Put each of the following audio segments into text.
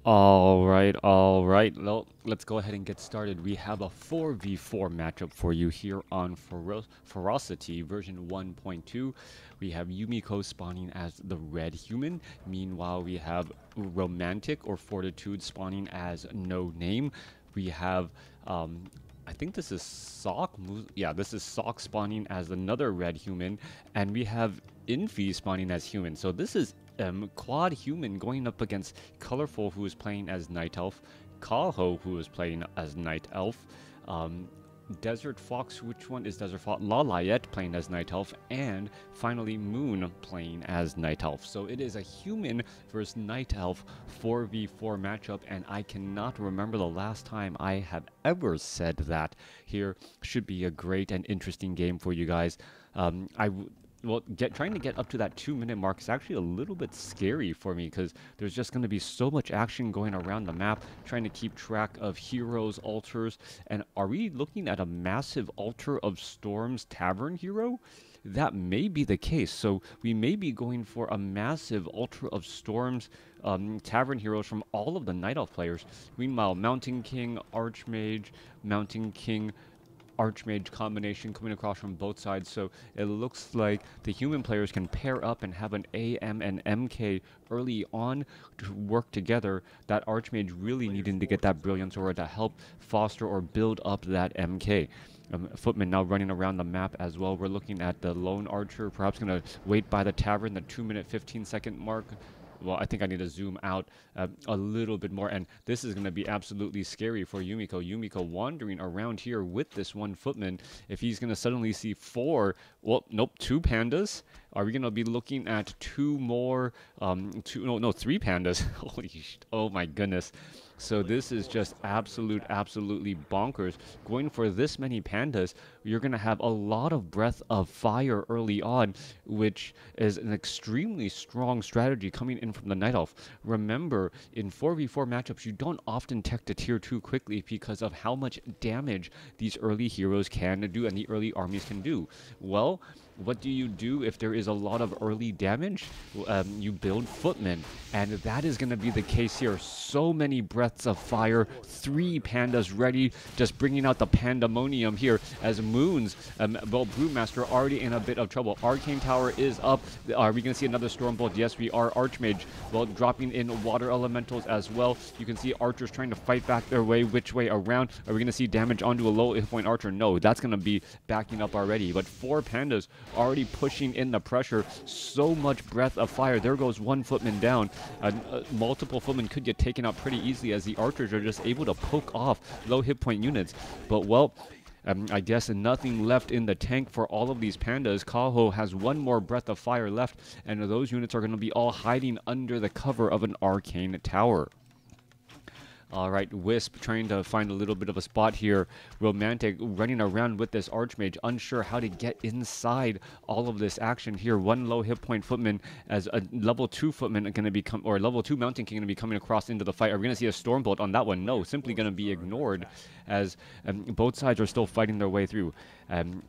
All right. Well, let's go ahead and get started. We have a 4v4 matchup for you here on Ferocity version 1.2. We have Yumiko spawning as the red human. Meanwhile, we have Romantic or Fortitude spawning as no name. We have I think this is Sock. Yeah, this is Sock spawning as another red human, and we have Infi spawning as human. So this is quad human going up against Colorful, who is playing as Nightelf, Kaho, who is playing as Nightelf, um, Desert Fox, which one is Desert Fox? Lalayette playing as Nightelf, and finally Moon playing as Nightelf. So it is a human versus Nightelf 4v4 matchup, and I cannot remember the last time I have ever said that. Here should be a great and interesting game for you guys. Well, trying to get up to that 2-minute mark is actually a little bit scary for me because there's just going to be so much action going around the map, trying to keep track of heroes, altars, and are we looking at a massive Altar of Storms Tavern hero? That may be the case, so we may be going for a massive Altar of Storms Tavern heroes from all of the Night Elf players. Meanwhile, Mountain King, Archmage, Mountain King, Archmage combination coming across from both sides, so it looks like the human players can pair up and have an AM and MK early on to work together. That Archmage really needing to get that Brilliance Aura to help foster or build up that MK. Footman now running around the map as well. We're looking at the lone archer, perhaps going to wait by the tavern, the 2-minute 15-second mark. Well, I think I need to zoom out a little bit more, and this is going to be absolutely scary for Yumiko. Yumiko wandering around here with this one footman. If he's going to suddenly see two pandas. Are we going to be looking at two more, three pandas? Oh my goodness. So this is just absolutely bonkers. Going for this many pandas, you're going to have a lot of breath of fire early on, which is an extremely strong strategy coming in from the Night Elf. Remember, in 4v4 matchups, you don't often tech to tier 2 quickly because of how much damage these early heroes can do and the early armies can do. Well, what do you do if there is a lot of early damage? You build footmen, and that is going to be the case here. So many breaths of fire, 3 pandas ready, just bringing out the pandemonium here as Moons, Brewmaster already in a bit of trouble. Arcane Tower is up. Are we going to see another Stormbolt? Yes, we are. Archmage, well, dropping in water elementals as well. You can see archers trying to fight back their way, which way around. Are we going to see damage onto a low hit point archer? No, that's going to be backing up already. But 4 pandas already pushing in the pressure. So much breath of fire. There goes one footman down. Multiple footmen could get taken out pretty easily as the archers are just able to poke off low hit point units. But, well, I guess nothing left in the tank for all of these pandas. Kaho has one more breath of fire left, and those units are going to be all hiding under the cover of an arcane tower. All right, Wisp trying to find a little bit of a spot here. Romantic running around with this Archmage, unsure how to get inside all of this action here. One low hit point footman as a level 2 footman going to become, or level 2 Mountain King going to be coming across into the fight. Are we going to see a Stormbolt on that one? No, simply going to be ignored as both sides are still fighting their way through.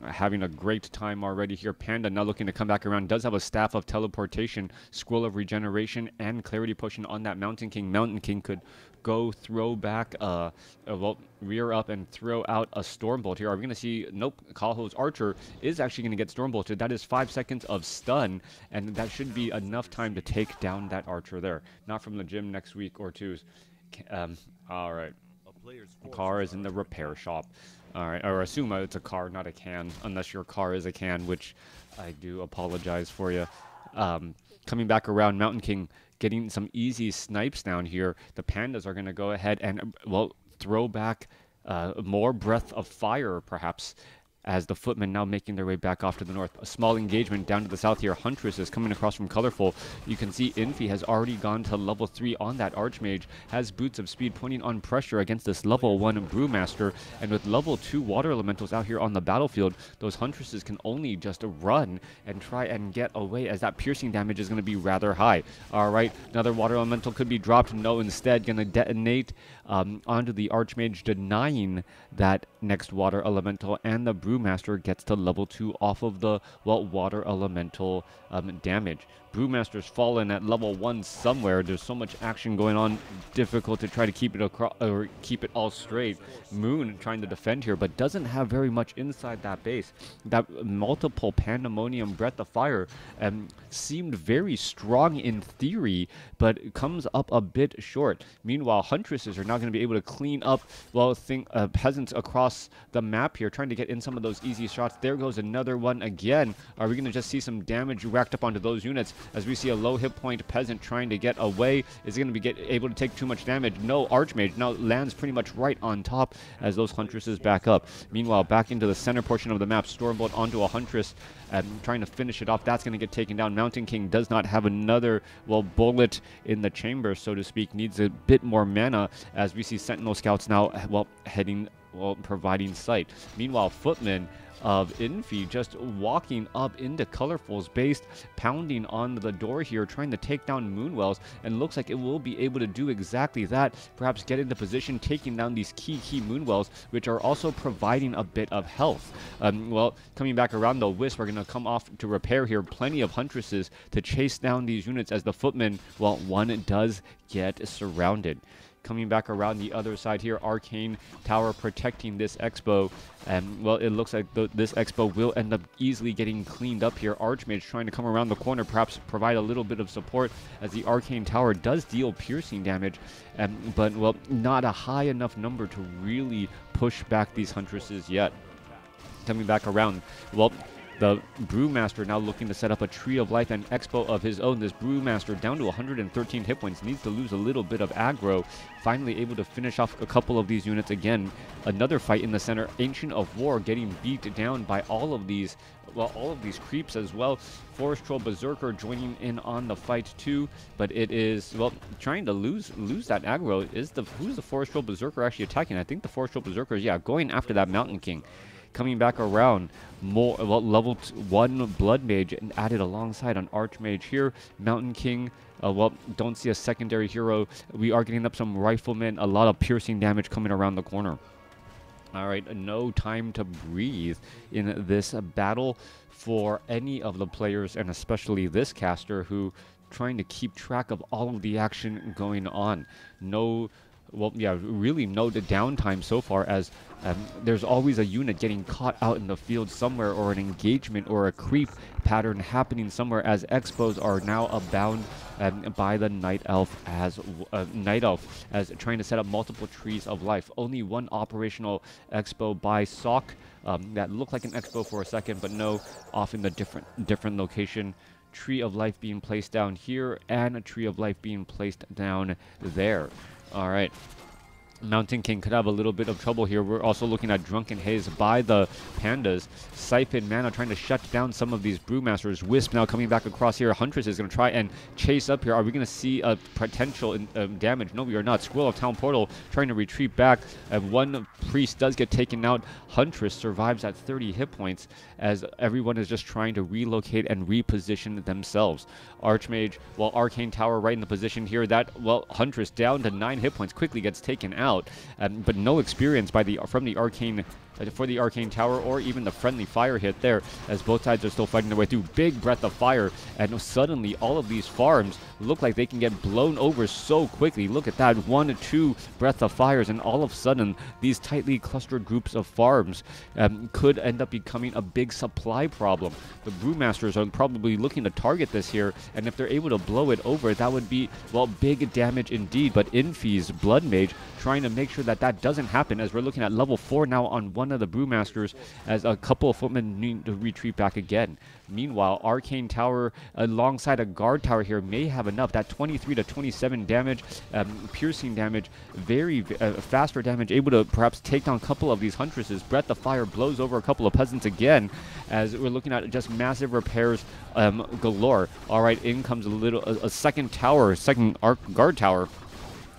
Having a great time already here. Panda now looking to come back around. Does have a Staff of Teleportation, Scroll of Regeneration, and Clarity Potion on that Mountain King. Mountain King could go throw back, rear up and throw out a Stormbolt here. Are we going to see? Nope. Kaho's Archer is actually going to get Stormbolted. That is 5 seconds of stun, and that should be enough time to take down that Archer there. Not from the gym next week or two. All right. Car is in the repair shop. All right, or assume it's a car, not a can, unless your car is a can, which I do apologize for you. Coming back around, Mountain King getting some easy snipes down here. The pandas are going to go ahead and, well, throw back more breath of fire, perhaps, as the footmen now making their way back off to the north. A small engagement down to the south here. Huntress is coming across from Colorful. You can see Infi has already gone to level 3 on that Archmage, has Boots of Speed putting on pressure against this level 1 Brewmaster, and with level 2 Water Elementals out here on the battlefield, those Huntresses can only just run and try and get away, as that piercing damage is going to be rather high. Alright, another Water Elemental could be dropped. No, instead going to detonate onto the Archmage, denying that next Water Elemental, and the Brewmaster gets to level 2 off of the, well, Water Elemental damage. Brewmaster's fallen at level 1 somewhere. There's so much action going on. Difficult to try to keep it across or keep it all straight. Moon trying to defend here, but doesn't have very much inside that base. That multiple Pandemonium Breath of Fire seemed very strong in theory, but comes up a bit short. Meanwhile, Huntresses are now going to be able to clean up, well, peasants across the map here, trying to get in some of those easy shots. There goes another one again. Are we going to just see some damage racked up onto those units as we see a low hit point peasant trying to get away? Is he going to be able to take too much damage? No, Archmage now lands pretty much right on top as those Huntresses back up. Meanwhile, back into the center portion of the map, Stormbolt onto a Huntress, trying to finish it off. That's going to get taken down. Mountain King does not have another, well, bullet in the chamber, so to speak. Needs a bit more mana as we see Sentinel Scouts now, well, providing sight. Meanwhile, Footmen of Infi just walking up into Colorful's base, pounding on the door here, trying to take down Moonwells, and looks like it will be able to do exactly that. Perhaps get into position, taking down these key Moonwells, which are also providing a bit of health. Well, coming back around though, Wisp are going to come off to repair here. Plenty of Huntresses to chase down these units as the Footmen, well, one does get surrounded. Coming back around the other side here, Arcane Tower protecting this Expo. Well, it looks like this Expo will end up easily getting cleaned up here. Archmage trying to come around the corner, perhaps provide a little bit of support as the Arcane Tower does deal piercing damage, but, well, not a high enough number to really push back these Huntresses yet. Coming back around, well, the Brewmaster now looking to set up a Tree of Life and Expo of his own. This Brewmaster down to 113 hit points, needs to lose a little bit of aggro. Finally able to finish off a couple of these units again. Another fight in the center. Ancient of War getting beat down by all of these, well, all of these creeps as well. Forest Troll Berserker joining in on the fight too, but it is, well, trying to lose that aggro. Who's the Forest Troll Berserker actually attacking? I think the Forest Troll Berserker is, yeah, going after that Mountain King. Coming back around, more, well, level 1 Blood Mage and added alongside an Archmage here. Mountain King, well, don't see a secondary hero. We are getting up some Riflemen, a lot of piercing damage coming around the corner. All right, no time to breathe in this battle for any of the players, and especially this caster who trying to keep track of all of the action going on. No, well, yeah, really no downtime so far, as there's always a unit getting caught out in the field somewhere, or an engagement or a creep pattern happening somewhere, as Expos are now abound by the Nightelf as trying to set up multiple trees of life. Only one operational Expo by Sock that looked like an Expo for a second, but no, off in the different location. Tree of Life being placed down here, and a Tree of Life being placed down there. All right. Mountain King could have a little bit of trouble here. We're also looking at Drunken Haze by the Pandas. Siphon Mana trying to shut down some of these Brewmasters. Wisp now coming back across here. Huntress is going to try and chase up here. Are we going to see a potential damage? No, we are not. Squirrel of Town Portal trying to retreat back. One Priest does get taken out. Huntress survives at 30 hit points as everyone is just trying to relocate and reposition themselves. Archmage, well, Arcane Tower right in the position here. That, well, Huntress down to 9 hit points, quickly gets taken out. But no experience by for the Arcane Tower, or even the friendly fire hit there, as both sides are still fighting their way through. Big Breath of Fire, and suddenly all of these farms look like they can get blown over so quickly. Look at that, 1 or 2 Breath of Fires, and all of a sudden these tightly clustered groups of farms could end up becoming a big supply problem. The Brewmasters are probably looking to target this here, and if they're able to blow it over, that would be, well, big damage indeed. But Infi's Blood Mage trying to make sure that that doesn't happen, as we're looking at level 4 now on one of the Brewmasters, as a couple of Footmen need to retreat back again. Meanwhile, Arcane Tower alongside a Guard Tower here may have enough. That 23 to 27 damage, piercing damage, very faster damage, able to perhaps take down a couple of these Huntresses. Breath of Fire blows over a couple of Peasants again, as we're looking at just massive repairs galore. All right, in comes a second tower, second Guard Tower.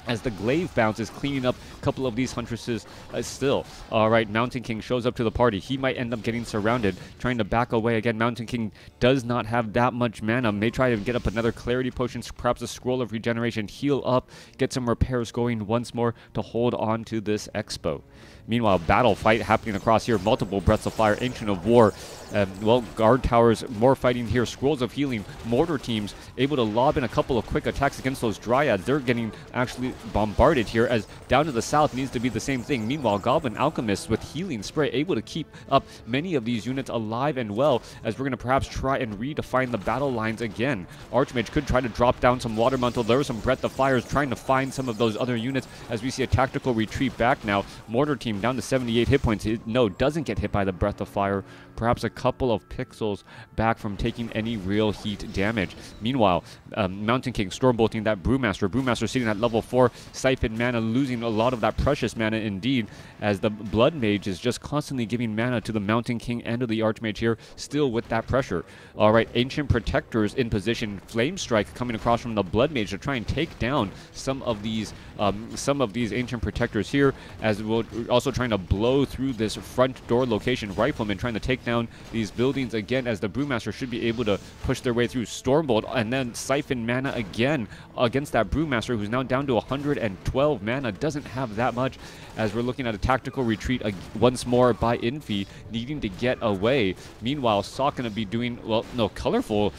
as the glaive bounce is cleaning up a couple of these huntresses still. All right, Mountain King shows up to the party. He might end up getting surrounded, trying to back away again. Mountain King does not have that much mana. May try to get up another clarity potion, perhaps a scroll of regeneration, heal up, get some repairs going once more to hold on to this expo. Meanwhile, battle fight happening across here. Multiple Breaths of Fire, Ancient of War. Well, guard towers, more fighting here. Scrolls of Healing. Mortar teams able to lob in a couple of quick attacks against those Dryads. They're getting actually bombarded here, as down to the south needs to be the same thing. Meanwhile, Goblin Alchemists with Healing Spray able to keep up many of these units alive and well, as we're going to perhaps try and redefine the battle lines again. Archmage could try to drop down some Water Mantle. There were some Breath of Fires trying to find some of those other units, as we see a tactical retreat back now. Mortar team down to 78 hit points. No, doesn't get hit by the Breath of Fire. Perhaps a couple of pixels back from taking any real heat damage. Meanwhile, Mountain King Stormbolting that Brewmaster. Brewmaster sitting at level 4. Siphon mana, losing a lot of that precious mana indeed, as the Blood Mage is just constantly giving mana to the Mountain King and to the Archmage here, still with that pressure. All right, Ancient Protectors in position. Flame Strike coming across from the Blood Mage to try and take down some of these Ancient Protectors here, as we're also trying to blow through this front door location. Rifleman trying to take down these buildings again, as the Brewmaster should be able to push their way through. Stormbolt and then Siphon mana again against that Brewmaster, who's now down to 112 mana. Doesn't have that much, as we're looking at a tactical retreat once more by Infi, needing to get away. Meanwhile, Sock going to be doing, well, no, Colorful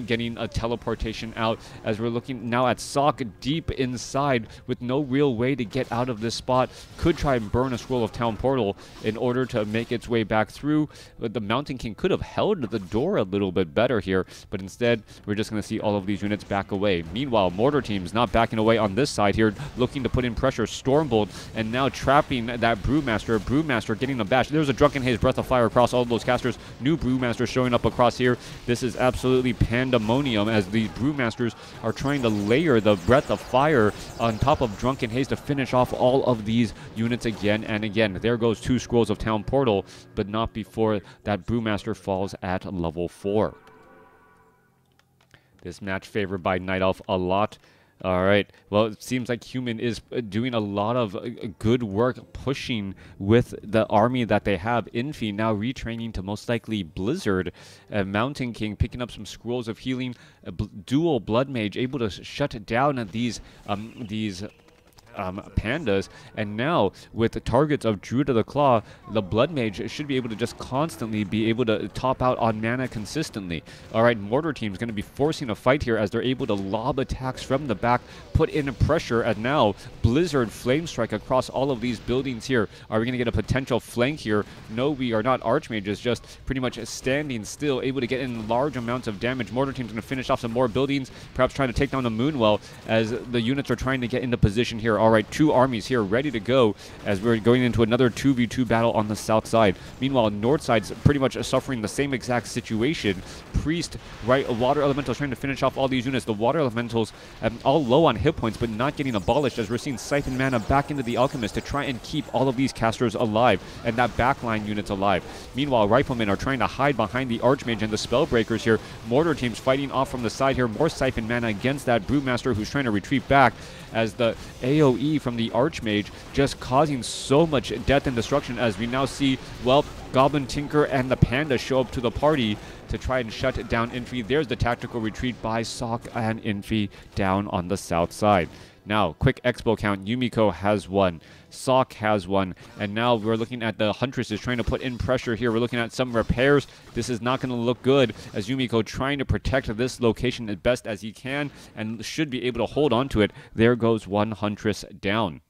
getting a teleportation out, as we're looking now at Sock deep inside with no real way to get out of this spot. Could try and burn a Scroll of Town Portal in order to make its way back through. But the Mountain King could have held the door a little bit better here, but instead we're just going to see all of these units back away. Meanwhile, Mortar teams not backing away on this side here, looking to put in pressure. Stormbolt and now trapping that Brewmaster. Brewmaster getting a bash. There's a Drunken Haze Breath of Fire across all of those casters. New Brewmaster showing up across here. This is absolutely pandemonium, as the Brewmasters are trying to layer the Breath of Fire on top of Drunken Haze to finish off all of these units again and again. There goes 2 Scrolls of Town Portal, but not before that Brewmaster falls at level 4. This match favored by Nightelf a lot. All right. Well, it seems like Human is doing a lot of good work pushing with the army that they have. Infi now retraining to most likely Blizzard. Mountain King picking up some Scrolls of Healing. Dual Blood Mage able to shut down these pandas, and now with the targets of Druid of the Claw, the Blood Mage should be able to just constantly be able to top out on mana consistently. All right, Mortar team is going to be forcing a fight here, as they're able to lob attacks from the back, put in pressure, and now Blizzard Flame Strike across all of these buildings here. Are we going to get a potential flank here? No, we are not. Archmage is just pretty much standing still, able to get in large amounts of damage. Mortar team's going to finish off some more buildings, perhaps trying to take down the Moonwell, as the units are trying to get into position here. All right, 2 armies here ready to go, as we're going into another 2v2 battle on the south side. Meanwhile, north side's pretty much suffering the same exact situation. Priest, right, Water Elementals trying to finish off all these units. The Water Elementals all low on hit points, but not getting abolished, as we're seeing Siphon mana back into the Alchemist to try and keep all of these casters alive and that backline units alive. Meanwhile, Riflemen are trying to hide behind the Archmage and the Spellbreakers here. Mortar teams fighting off from the side here. More Siphon mana against that Brewmaster, who's trying to retreat back, as the AoE from the Archmage just causing so much death and destruction, as we now see, well, Goblin Tinker and the Panda show up to the party to try and shut down Infi. There's the tactical retreat by Sock and Infi down on the south side. Now, quick expo count. Yumiko has 1. Sock has 1. And now we're looking at the Huntresses trying to put in pressure here. We're looking at some repairs. This is not going to look good, as Yumiko trying to protect this location as best as he can and should be able to hold on to it. There goes 1 Huntress down.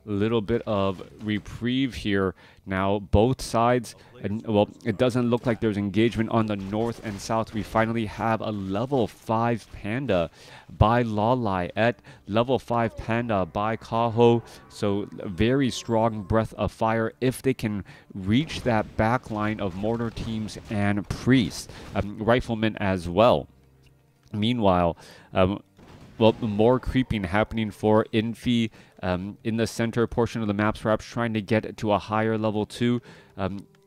Little bit of reprieve here now. Both sides, and well, it doesn't look like there's engagement on the north and south. We finally have a level 5 Panda by Lawlai at level 5 Panda by Kaho. So very strong Breath of Fire if they can reach that back line of Mortar teams and Priests. Riflemen as well. Meanwhile, well, more creeping happening for Infi in the center portion of the maps, perhaps trying to get to a higher level 2.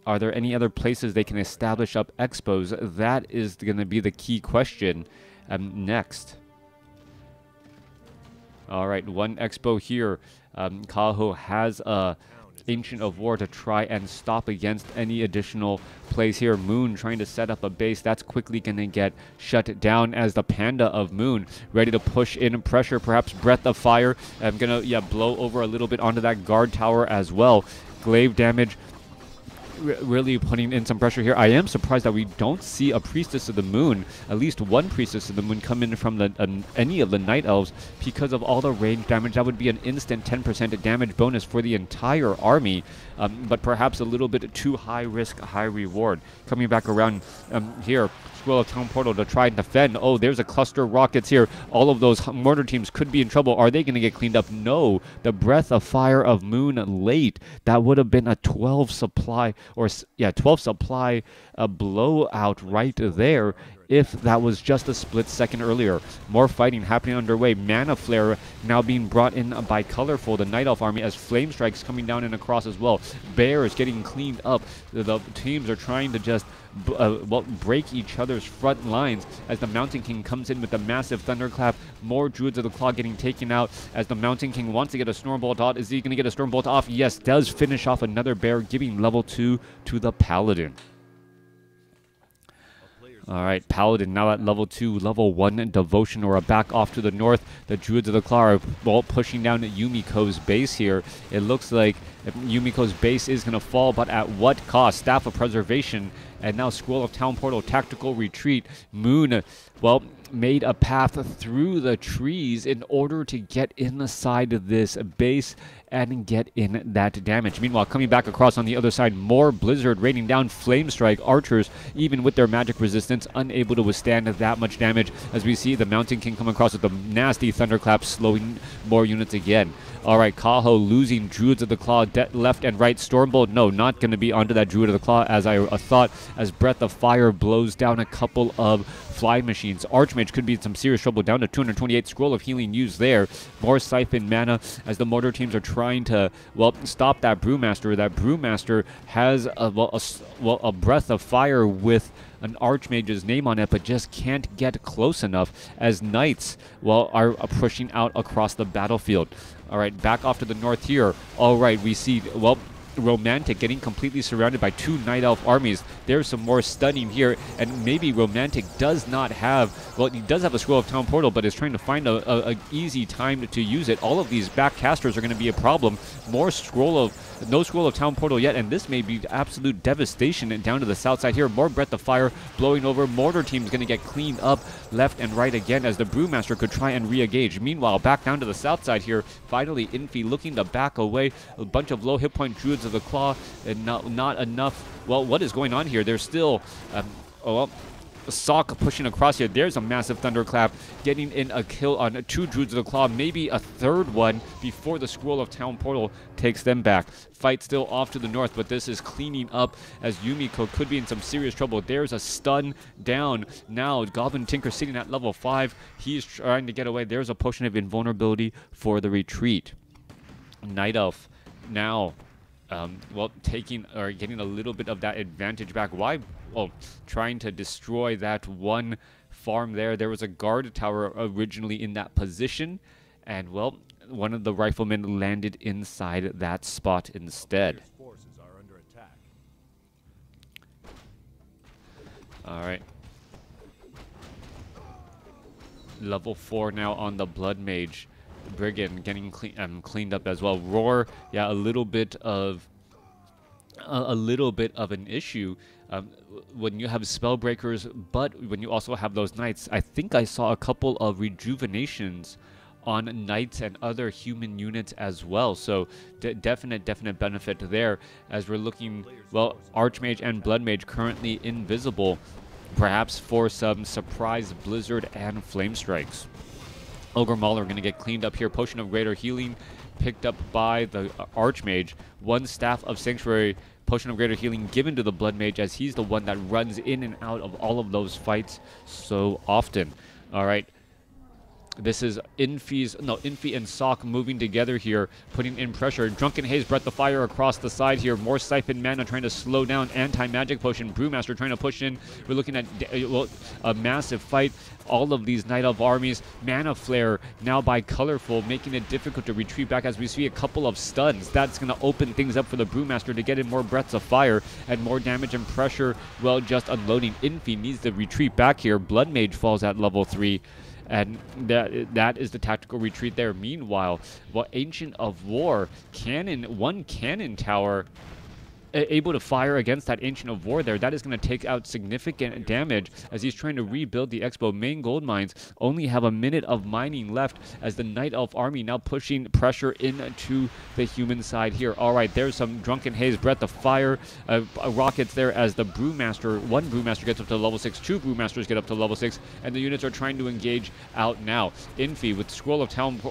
Are there any other places they can establish up expos? That is going to be the key question. next. All right, one expo here. Kaho has a Ancient of War to try and stop against any additional plays here. Moon trying to set up a base. That's quickly going to get shut down as the Panda of Moon ready to push in pressure. Perhaps Breath of Fire. I'm going to blow over a little bit onto that guard tower as well. Glaive damage. Really putting in some pressure here. I am surprised that we don't see a Priestess of the Moon, at least one Priestess of the Moon, come in from any of the Night Elves because of all the range damage. That would be an instant 10% damage bonus for the entire army, but perhaps a little bit too high risk, high reward. Coming back around here, Scroll of Town Portal to try and defend. Oh, there's a cluster of rockets here. All of those mortar teams could be in trouble. Are they going to get cleaned up? No. The Breath of Fire of Moon late. That would have been a 12 supply, or 12 supply blowout right there if that was just a split second earlier. More fighting happening underway. Mana Flare now being brought in by Colorful, the Night Elf army, as Flame Strikes coming down and across as well. Bears getting cleaned up. The teams are trying to just break each other's front lines as the Mountain King comes in with a massive Thunderclap. More Druids of the Claw getting taken out as the Mountain King wants to get a Stormbolt off. Is he going to get a Stormbolt off? Yes, does finish off another bear, giving level 2 to the Paladin. All right, Paladin now at level 2, level 1 Devotion Aura back off to the north. The Druids of the Claw are pushing down Yumiko's base here. It looks like Yumiko's base is going to fall, but at what cost? Staff of Preservation, and now Scroll of Town Portal, Tactical Retreat. Moon, made a path through the trees in order to get inside of this base and get in that damage. Meanwhile, coming back across on the other side, more Blizzard raining down. Flame Strike archers, even with their magic resistance, unable to withstand that much damage, as we see the Mountain King come across with the nasty Thunderclap, slowing more units again. All right, Kaho losing Druids of the Claw left and right. Stormbolt, no, not going to be onto that Druid of the Claw as I thought, as Breath of Fire blows down a couple of fly machines. Archmage could be in some serious trouble, down to 228. Scroll of Healing used there. More Siphon mana as the mortar teams are trying to, stop that Brewmaster. That Brewmaster has a Breath of Fire with an Archmage's name on it, but just can't get close enough as Knights, are pushing out across the battlefield. All right, back off to the north here. All right, we see, Romantic getting completely surrounded by 2 Night Elf armies. There's some more stunning here, and maybe Romantic does not have, he does have a Scroll of Town Portal, but is trying to find a easy time to use it. All of these backcasters are going to be a problem. No Scroll of Town Portal yet, and this may be absolute devastation down to the south side here. More Breath of Fire blowing over. Mortar team's going to get cleaned up left and right again as the Brewmaster could try and re-engage. Meanwhile, back down to the south side here, finally Infi looking to back away. A bunch of low hit point Druids of the Claw, and not enough. What is going on here? There's still Sock pushing across here. There's a massive Thunderclap, getting in a kill on 2 Druids of the Claw, maybe a third one before the Scroll of Town Portal takes them back. Fight still off to the north, but this is cleaning up as Yumiko could be in some serious trouble. There's a stun down. Now Goblin Tinker sitting at level 5. He's trying to get away. There's a potion of invulnerability for the retreat. Night Elf now taking or getting a little bit of that advantage back. Why? Trying to destroy that one farm there. There was a guard tower originally in that position, and one of the riflemen landed inside that spot instead. All right. Level 4 now on the Blood Mage. Brigand getting cleaned up as well. Roar, a little bit of an issue when you have Spellbreakers, but when you also have those Knights. I think I saw a couple of rejuvenations on Knights and other human units as well, so definite benefit there as we're looking. Archmage and Blood Mage currently invisible, perhaps for some surprise Blizzard and Flame Strikes. Ogre Mauler going to get cleaned up here. Potion of Greater Healing picked up by the Archmage. 1 Staff of Sanctuary, Potion of Greater Healing given to the Blood Mage, as he's the one that runs in and out of all of those fights so often. All right. This is Infi and Sock moving together here, putting in pressure. Drunken Haze, Breath of Fire across the side here. More Siphon Mana trying to slow down. Anti-Magic Potion. Brewmaster trying to push in. We're looking at a massive fight. All of these Night Elf armies. Mana Flare now by Colorful, making it difficult to retreat back as we see a couple of stuns. That's going to open things up for the Brewmaster to get in more Breaths of Fire and more damage and pressure. Well, just unloading. Infi needs to retreat back here. Blood Mage falls at level 3. And that is the tactical retreat there. Meanwhile, Ancient of War, one cannon tower able to fire against that Ancient of War there. That is going to take out significant damage as he's trying to rebuild the Expo. Main gold mines only have a minute of mining left as the Night Elf army now pushing pressure into the human side here. All right, there's some Drunken Haze, Breath of Fire, rockets there as the Brewmaster, one Brewmaster gets up to level 6, two Brewmasters get up to level 6, and the units are trying to engage out now. Infi with Scroll of Town,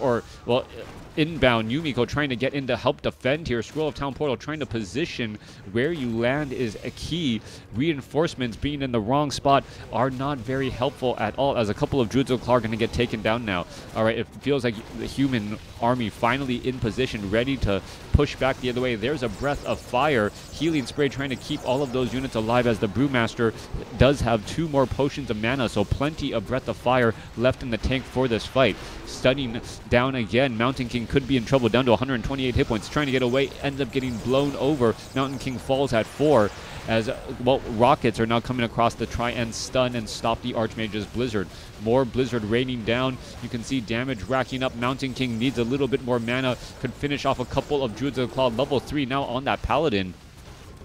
inbound, Yumiko trying to get in to help defend here. Scroll of Town Portal trying to position where you land is a key. Reinforcements being in the wrong spot are not very helpful at all as a couple of Druids of the Claw are going to get taken down now. All right, it feels like the human army finally in position, ready to push back the other way. There's a Breath of Fire. Healing Spray trying to keep all of those units alive as the Brewmaster does have 2 more potions of mana, so plenty of Breath of Fire left in the tank for this fight. Stunning down again. Mountain King could be in trouble, down to 128 hit points. Trying to get away, ends up getting blown over. Mountain King falls at 4 as, rockets are now coming across to try and stun and stop the Archmage's Blizzard. More Blizzard raining down. You can see damage racking up. Mountain King needs a little bit more mana. Could finish off a couple of Druids of the Claw. Level 3 now on that Paladin.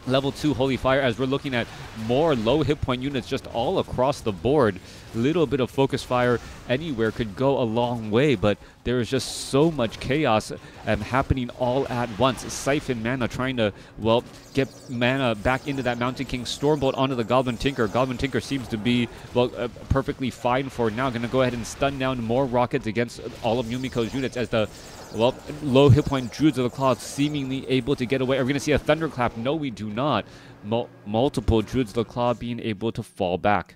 Level 2 Holy Fire as we're looking at more low hit point units just all across the board. Little bit of Focus Fire anywhere could go a long way, but there is just so much chaos happening all at once. Siphon Mana trying to, get mana back into that Mountain King. Stormbolt onto the Goblin Tinker. Goblin Tinker seems to be, perfectly fine for now. Going to go ahead and stun down more rockets against all of Yumiko's units as the low hit point Druids of the Claw seemingly able to get away. Are we going to see a Thunderclap? No, we do not. Multiple Druids of the Claw being able to fall back.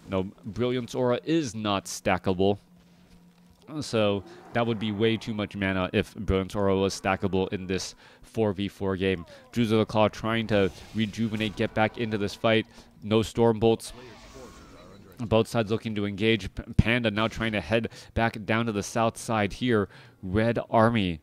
No, Brilliance Aura is not stackable. So that would be way too much mana if Brilliance Aura was stackable in this 4v4 game. Druids of the Claw trying to rejuvenate, get back into this fight. No Stormbolts. Both sides looking to engage. Panda now trying to head back down to the south side here. Red Army.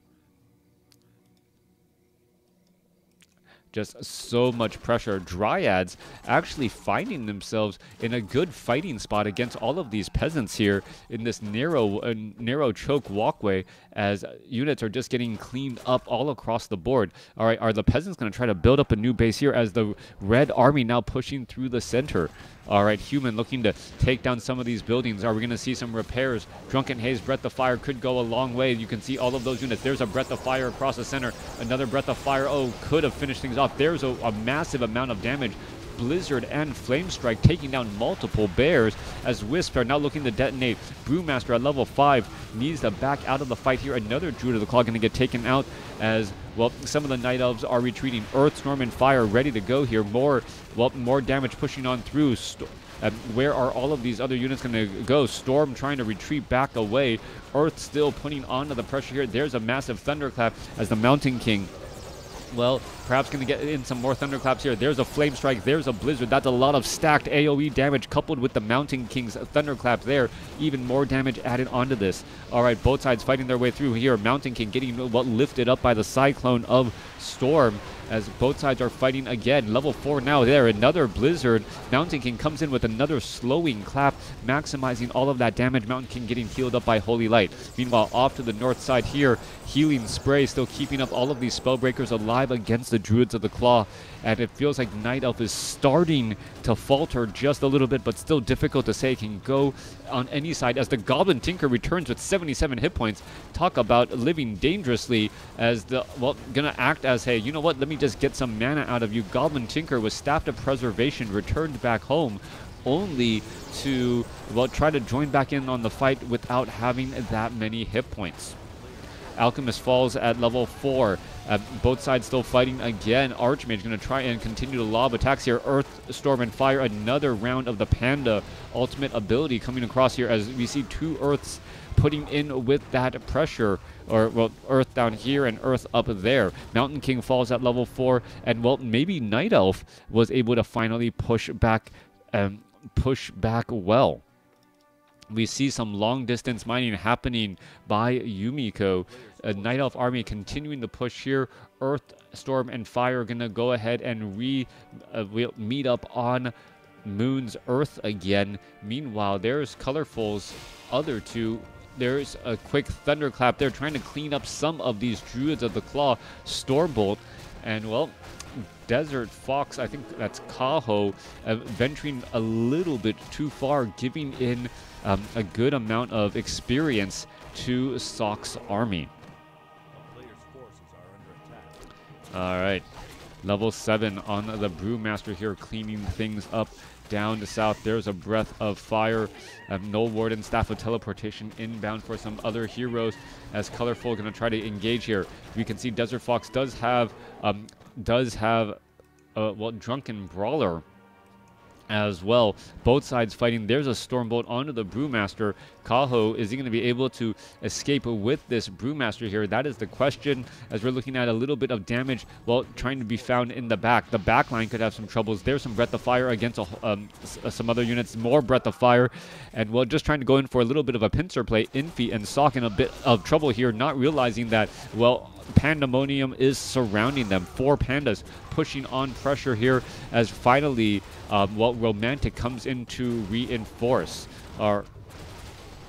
Just so much pressure. Dryads actually finding themselves in a good fighting spot against all of these peasants here in this narrow choke walkway as units are just getting cleaned up all across the board. All right, are the peasants going to try to build up a new base here as the Red Army now pushing through the center? All right, Human looking to take down some of these buildings. Are we going to see some repairs? Drunken Haze, Breath of Fire could go a long way. You can see all of those units. There's a Breath of Fire across the center. Another Breath of Fire. Oh, could have finished things off. There's a massive amount of damage. Blizzard and Flame Strike taking down multiple bears as Wisp are now looking to detonate. Brewmaster at level 5 needs to back out of the fight here. Another Druid of the Claw going to get taken out as, some of the Night Elves are retreating. Earth, Storm, and Fire ready to go here. More damage pushing on through. Where are all of these other units going to go? Storm trying to retreat back away. Earth still putting onto the pressure here. There's a massive Thunderclap as the Mountain King, perhaps going to get in some more Thunderclaps here. There's a Flame Strike. There's a Blizzard. That's a lot of stacked AoE damage coupled with the Mountain King's Thunderclap there. Even more damage added onto this. All right, both sides fighting their way through here. Mountain King getting lifted up by the Cyclone of Storm as both sides are fighting again. Level 4 now there. Another Blizzard. Mountain King comes in with another slowing clap, maximizing all of that damage. Mountain King getting healed up by Holy Light. Meanwhile, off to the north side here, Healing Spray still keeping up all of these Spellbreakers alive against the Druids of the Claw. And it feels like Night Elf is starting to falter just a little bit, but still difficult to say. It can go on any side as the Goblin Tinker returns with 77 hit points. Talk about living dangerously as gonna act as, hey, you know what, let me just get some mana out of you. Goblin Tinker with Staff of Preservation returned back home, only to, try to join back in on the fight without having that many hit points. Alchemist falls at level 4. Both sides still fighting again. Archmage going to try and continue to lob attacks here. Earth, Storm, and Fire. Another round of the Panda ultimate ability coming across here as we see 2 Earths putting in with that pressure, or well, Earth down here and Earth up there. Mountain King falls at level 4, and well, maybe Nightelf was able to finally push back well. We see some long distance mining happening by Yumiko. Nightelf army continuing to push here. Earth, Storm, and Fire are gonna go ahead and meet up on Moon's Earth again. Meanwhile, there's Colorful's other 2. There's a quick thunderclap there, trying to clean up some of these Druids of the Claw. Stormbolt, and well, Desert Fox, I think that's Kaho, venturing a little bit too far, giving in a good amount of experience to Sock's army. All right, level 7 on the Brewmaster here, cleaning things up down to south. There's a Breath of Fire, Null Warden, Staff of Teleportation inbound for some other heroes as Colorful going to try to engage here. We can see Desert Fox does have well, Drunken Brawler as well. Both sides fighting. There's a Stormbolt onto the Brewmaster. Kaho, is he going to be able to escape with this Brewmaster here? That is the question, as we're looking at a little bit of damage, well, trying to be found in the back. The back line could have some troubles. There's some Breath of Fire against some other units. More Breath of Fire. And, well, just trying to go in for a little bit of a pincer play. Infi and Sock in a bit of trouble here, not realizing that, well, Pandemonium is surrounding them. 4 pandas pushing on pressure here as finally, well, Romantic comes in to reinforce.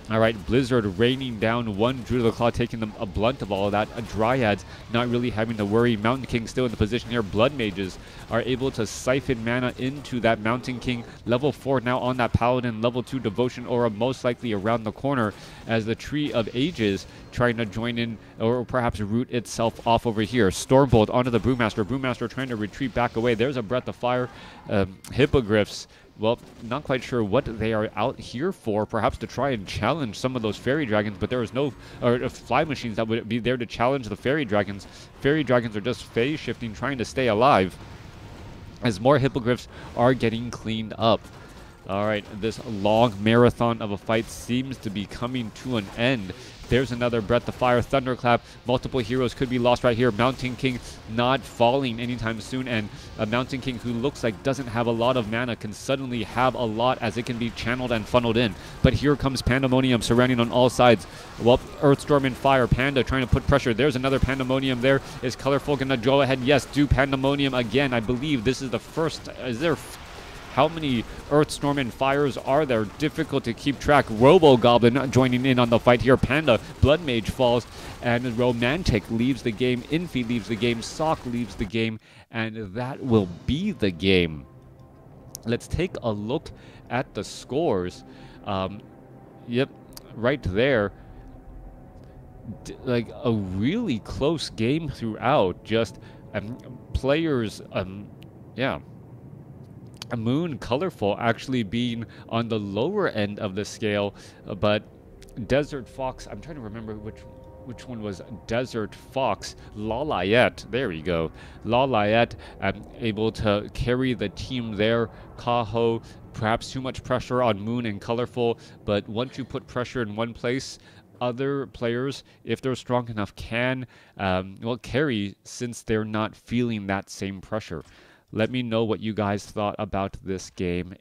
All right, Blizzard raining down 1 Druid of the Claw, taking them a blunt of all of that. Dryads not really having to worry. Mountain King still in the position here. Blood Mages are able to siphon mana into that Mountain King. Level 4 now on that Paladin. Level 2 Devotion Aura most likely around the corner as the Tree of Ages trying to join in or perhaps root itself off over here. Stormbolt onto the Brewmaster. Brewmaster trying to retreat back away. There's a Breath of Fire. Hippogriffs, well, not quite sure what they are out here for. Perhaps to try and challenge some of those fairy dragons, but there is no fly machines that would be there to challenge the fairy dragons. Fairy dragons are just phase shifting, trying to stay alive as more hippogriffs are getting cleaned up. All right, this long marathon of a fight seems to be coming to an end. There's another Breath of Fire, Thunderclap. Multiple heroes could be lost right here. Mountain King not falling anytime soon, and a Mountain King who looks like doesn't have a lot of mana can suddenly have a lot as it can be channeled and funneled in. But here comes Pandemonium surrounding on all sides. Well, Earthstorm and Fire. Panda trying to put pressure. There's another Pandemonium there. Is Colorful going to go ahead? Yes, do Pandemonium again. I believe this is the first. Is there... How many Earthstorm and Fires are there? Difficult to keep track. Robo-Goblin joining in on the fight here. Panda, Blood Mage falls, and Romantic leaves the game. Infi leaves the game. Sock leaves the game, and that will be the game. Let's take a look at the scores. Yep, right there. Like a really close game throughout. Just players, yeah. Moon Colorful actually being on the lower end of the scale, but Desert Fox, I'm trying to remember which one was Desert Fox. Lalayette, there we go. Lalayette able to carry the team there. Kaho, perhaps too much pressure on Moon and Colorful, but once you put pressure in one place, other players, if they're strong enough, can well carry, since they're not feeling that same pressure. Let me know what you guys thought about this game.